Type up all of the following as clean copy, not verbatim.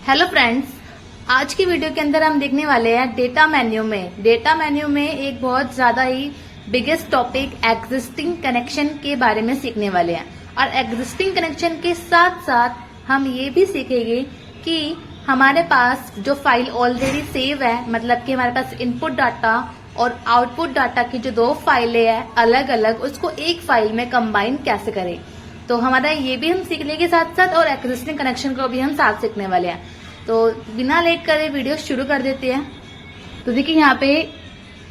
Hello friends, आज की video के अंदर हम देखने वाले हैं डेटा मेन्यू में एक बहुत ज्यादा ही बिगेस्ट टॉपिक एग्जिस्टिंग कनेक्शन के बारे में सीखने वाले हैं। और एग्जिस्टिंग कनेक्शन के साथ साथ हम ये भी सीखेंगे कि हमारे पास जो फाइल ऑलरेडी सेव है, मतलब कि हमारे पास इनपुट डाटा और आउटपुट डाटा की जो दो फाइलें हैं अलग अलग, उसको एक फाइल में कंबाइन कैसे करें। तो हमारा ये भी हम सीखने के साथ साथ और एग्जिस्टिंग कनेक्शन को भी हम साथ सीखने वाले हैं। तो बिना लेट करे वीडियो शुरू कर देते हैं। तो देखिए यहाँ पे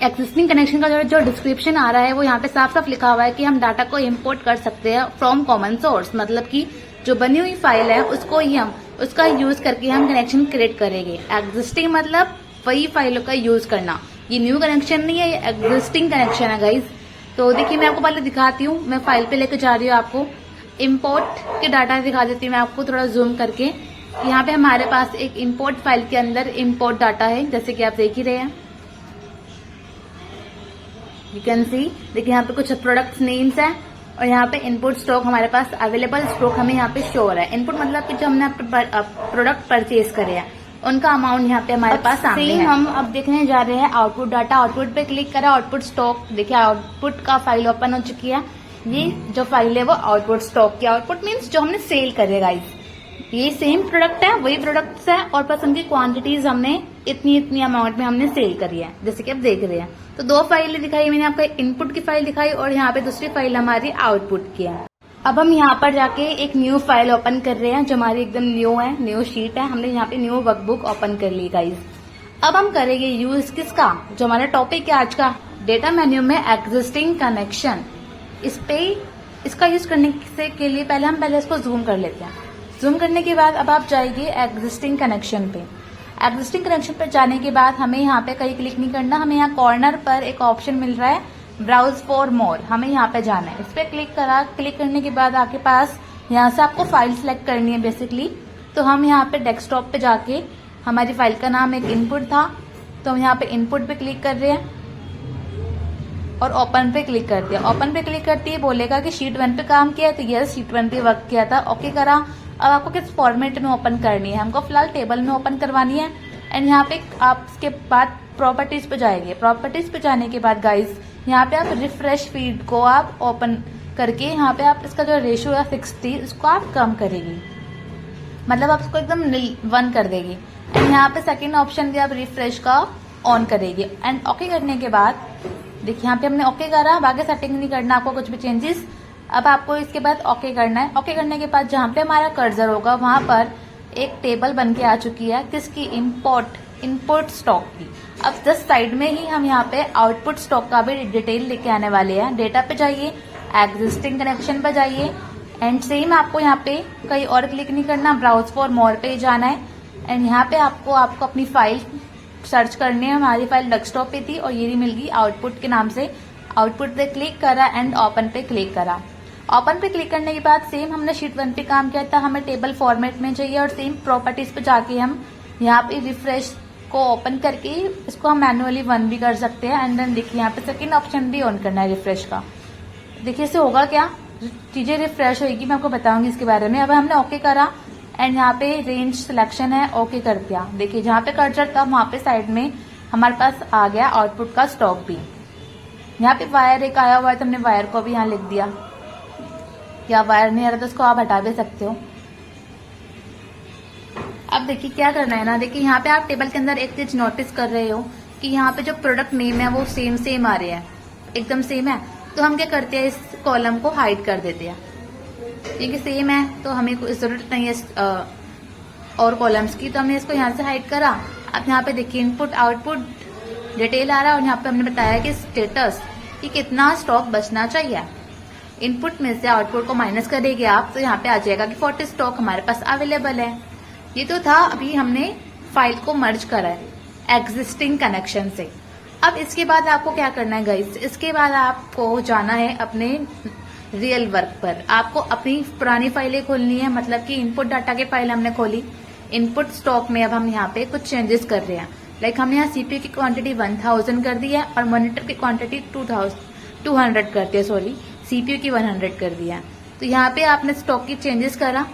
एग्जिस्टिंग कनेक्शन का जो डिस्क्रिप्शन आ रहा है वो यहाँ पे साफ साफ लिखा हुआ है कि हम डाटा को इंपोर्ट कर सकते हैं फ्रॉम कॉमन सोर्स, मतलब कि जो बनी हुई फाइल है उसको ही हम उसका यूज करके हम कनेक्शन क्रिएट करेंगे। एग्जिस्टिंग मतलब वही फाइलों का यूज करना, ये न्यू कनेक्शन नहीं है, ये एग्जिस्टिंग कनेक्शन है गाइज। तो देखिए मैं आपको पहले दिखाती हूँ, मैं फाइल पे लेकर जा रही हूँ आपको। इंपोर्ट के डाटा दिखा देती हूँ मैं आपको थोड़ा जूम करके। यहाँ पे हमारे पास एक इंपोर्ट फाइल के अंदर इंपोर्ट डाटा है, जैसे कि आप देख ही रहे हैं। यू कैन सी, देखिए यहाँ पे कुछ प्रोडक्ट नेम्स है और यहाँ पे इनपुट स्टॉक हमारे पास अवेलेबल स्टॉक हमें यहाँ पे शो हो रहा है। इनपुट मतलब कि जो हमने प्रोडक्ट परचेज करे हैं उनका अमाउंट यहाँ पे हमारे पास सामने है। हम अब देखने जा रहे हैं आउटपुट डाटा। आउटपुट पे क्लिक करा, आउटपुट स्टॉक, देखिए आउटपुट का फाइल ओपन हो चुकी है। ये जो फाइल है वो आउटपुट स्टॉक की, आउटपुट मीन्स जो हमने सेल करे गाइस। ये सेम प्रोडक्ट है, वही प्रोडक्ट्स है और बस उनकी क्वांटिटीज हमने इतनी अमाउंट में हमने सेल करी है, जैसे कि आप देख रहे हैं। तो दो फाइलें दिखाई मैंने आपको, इनपुट की फाइल दिखाई और यहाँ पे दूसरी फाइल हमारी आउटपुट की है। अब हम यहाँ पर जाके एक न्यू फाइल ओपन कर रहे हैं जो हमारी एकदम न्यू है, न्यू शीट है। हमने यहाँ पे न्यू वर्कबुक ओपन कर ली गाइज। अब हम करेंगे यूज किसका, जो हमारा टॉपिक है आज का, डेटा मेन्यू में एग्जिस्टिंग कनेक्शन। इसका यूज करने के लिए पहले इसको जूम कर लेते हैं। जूम करने के बाद अब आप जाइए एग्जिस्टिंग कनेक्शन पे। एग्जिस्टिंग कनेक्शन पर जाने के बाद हमें यहाँ पे कहीं क्लिक नहीं करना, हमें यहाँ कॉर्नर पर एक ऑप्शन मिल रहा है ब्राउज फॉर मोर, हमें यहाँ पे जाना है। इस पर क्लिक करा, क्लिक करने के बाद आपके पास यहाँ से आपको फाइल सिलेक्ट करनी है बेसिकली। तो हम यहाँ पे डेस्कटॉप पे जाके, हमारी फाइल का नाम एक इनपुट था तो हम यहाँ पे इनपुट पे क्लिक कर रहे हैं और ओपन पे क्लिक कर दिया। ओपन पे क्लिक करती है, बोलेगा कि शीट 1 पे काम किया है, तो यस शीट 1 पे वर्क किया था, ओके करा। अब आपको किस फॉर्मेट में ओपन करनी है, हमको फिलहाल टेबल में ओपन करवानी है। एंड यहाँ पे आप इसके बाद प्रॉपर्टीज पे जाएंगे। प्रॉपर्टीज पे जाने के बाद गाइज यहाँ पे आप रिफ्रेश फीड को आप ओपन करके यहाँ पे आप इसका जो रेशियो है 60 उसको आप कम करेगी, मतलब आप इसको एकदम 1 कर देगी। एंड यहाँ पे सेकेंड ऑप्शन भी आप रिफ्रेश का ऑन करेगी। एंड ओके करने के बाद देखिए यहाँ पे हमने ओके करा, बाकी सेटिंग नहीं करना आपको कुछ भी चेंजेस। अब आपको इसके बाद ओके करना है। ओके करने के बाद जहाँ पे हमारा कर्सर होगा वहां पर एक टेबल बन के आ चुकी है, किसकी, इनपुट स्टॉक की। अब जस्ट साइड में ही हम यहाँ पे आउटपुट स्टॉक का भी डिटेल लेके आने वाले हैं। डेटा पे जाइए, एग्जिस्टिंग कनेक्शन पे जाइए एंड सेम आपको यहाँ पे कहीं और क्लिक नहीं करना, ब्राउज फॉर मोर पे ही जाना है। एंड यहाँ पे आपको अपनी फाइल सर्च करनी है। हमारी फाइल डेस्कटॉप पे थी और ये मिल गई आउटपुट के नाम से। आउटपुट पे क्लिक करा एंड ओपन पे क्लिक करा। ओपन पे क्लिक करने के बाद सेम हमने शीट 1 पे काम किया था, हमें टेबल फॉर्मेट में चाहिए और सेम प्रॉपर्टीज पे जाके हम यहाँ पे रिफ्रेश को ओपन करके इसको हम मैनुअली 1 भी कर सकते हैं। एंड देन देखिए यहाँ पे सेकंड ऑप्शन भी ऑन करना है रिफ्रेश का। देखिए इससे होगा क्या, चीजें रिफ्रेश होगी, मैं आपको बताऊंगी इसके बारे में। अब हमने ओके करा एंड यहाँ पे रेंज सिलेक्शन है, ओके कर दिया। देखिए जहाँ पे कर्सर था वहां पे साइड में हमारे पास आ गया आउटपुट का स्टॉक भी। यहाँ पे वायर एक आया हुआ है तो हमने वायर को भी यहाँ लिख दिया, या वायर नहीं आ रहा तो उसको आप हटा भी सकते हो। अब देखिए क्या करना है ना, देखिए यहाँ पे आप टेबल के अंदर एक चीज नोटिस कर रहे हो कि यहाँ पे जो प्रोडक्ट नेम है वो सेम आ रहे हैं, एकदम सेम है। तो हम क्या करते हैं, इस कॉलम को हाइड कर देते हैं, क्योंकि सेम है तो हमें कोई जरूरत नहीं है और कॉलम्स की, तो हमने इसको यहाँ से हाइड करा। अब यहाँ पे देखिए इनपुट आउटपुट डिटेल आ रहा है और यहाँ पे हमने बताया कि स्टेटस कि कितना स्टॉक बचना चाहिए। इनपुट में से आउटपुट को माइनस करेंगे आप तो यहाँ पे आ जाएगा कि 40 स्टॉक हमारे पास अवेलेबल है। ये तो था, अभी हमने फाइल को मर्ज करा है एग्जिस्टिंग कनेक्शन से। अब इसके बाद आपको क्या करना है गाइस, इसके बाद आपको जाना है अपने रियल वर्क पर। आपको अपनी पुरानी फाइलें खोलनी है, मतलब कि इनपुट डाटा की फाइल हमने खोली, इनपुट स्टॉक में अब हम यहाँ पे कुछ चेंजेस कर रहे हैं। लाइक हमने यहाँ सीपीयू की क्वांटिटी 1000 कर दी है और मॉनिटर की क्वांटिटी 200 कर दी है, सॉरी सीपीयू की 100 कर दिया है। तो यहाँ पे आपने स्टॉक की चेंजेस करा।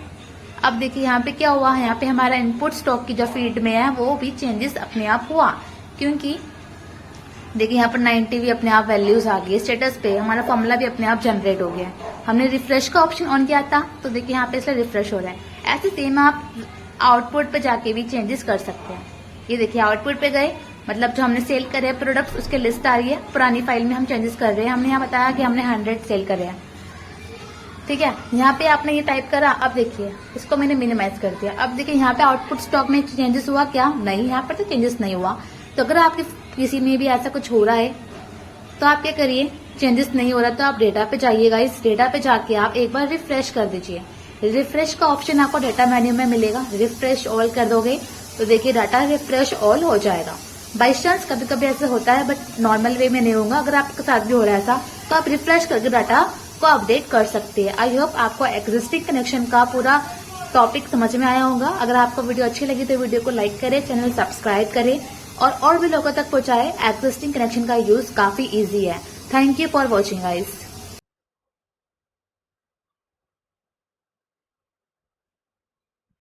अब देखिए यहाँ पे क्या हुआ है, यहाँ पे हमारा इनपुट स्टॉक की जो फील्ड में है वो भी चेंजेस अपने आप हुआ, क्योंकि देखिए यहाँ पर 90 भी अपने आप वैल्यूज आ गई स्टेटस पे, हमारा फॉर्मूला भी अपने आप जनरेट हो गया है। हमने रिफ्रेश का ऑप्शन ऑन किया था तो देखिए यहाँ पे इसलिए रिफ्रेश हो रहा है। ऐसे सेम आप आउटपुट पे जाके भी चेंजेस कर सकते हैं। ये देखिए आउटपुट पे गए, मतलब जो हमने सेल करे हैं प्रोडक्ट्स उसके लिस्ट आ रही है, पुरानी फाइल में हम चेंजेस कर रहे हैं। हमने यहाँ बताया कि हमने 100 सेल करे हैं, ठीक है। यहाँ पे आपने ये टाइप करा, अब देखिए इसको मैंने मिनिमाइज कर दिया। अब देखिए यहाँ पे आउटपुट स्टॉक में चेंजेस हुआ क्या? नहीं, यहाँ पर तो चेंजेस नहीं हुआ। तो अगर आपके किसी में भी ऐसा कुछ हो रहा है तो आप क्या करिए, चेंजेस नहीं हो रहा तो आप डेटा पे जाइएगा, इस डेटा पे जाके आप एक बार रिफ्रेश कर दीजिए। रिफ्रेश का ऑप्शन आपको डेटा मेन्यू में मिलेगा, रिफ्रेश ऑल कर दोगे तो देखिए डाटा रिफ्रेश ऑल हो जाएगा। बाई चांस कभी कभी ऐसा होता है, बट नॉर्मल वे में नहीं होगा। अगर आपके साथ भी हो रहा है ऐसा तो आप रिफ्रेश करके डाटा को अपडेट कर सकते हैं। आई होप आपको एग्जिस्टिंग कनेक्शन का पूरा टॉपिक समझ में आया होगा। अगर आपको वीडियो अच्छी लगी तो वीडियो को लाइक करें, चैनल सब्सक्राइब करें और भी लोगों तक पहुंचाए। एग्जिस्टिंग कनेक्शन का यूज काफी इजी है। Thank you for watching guys.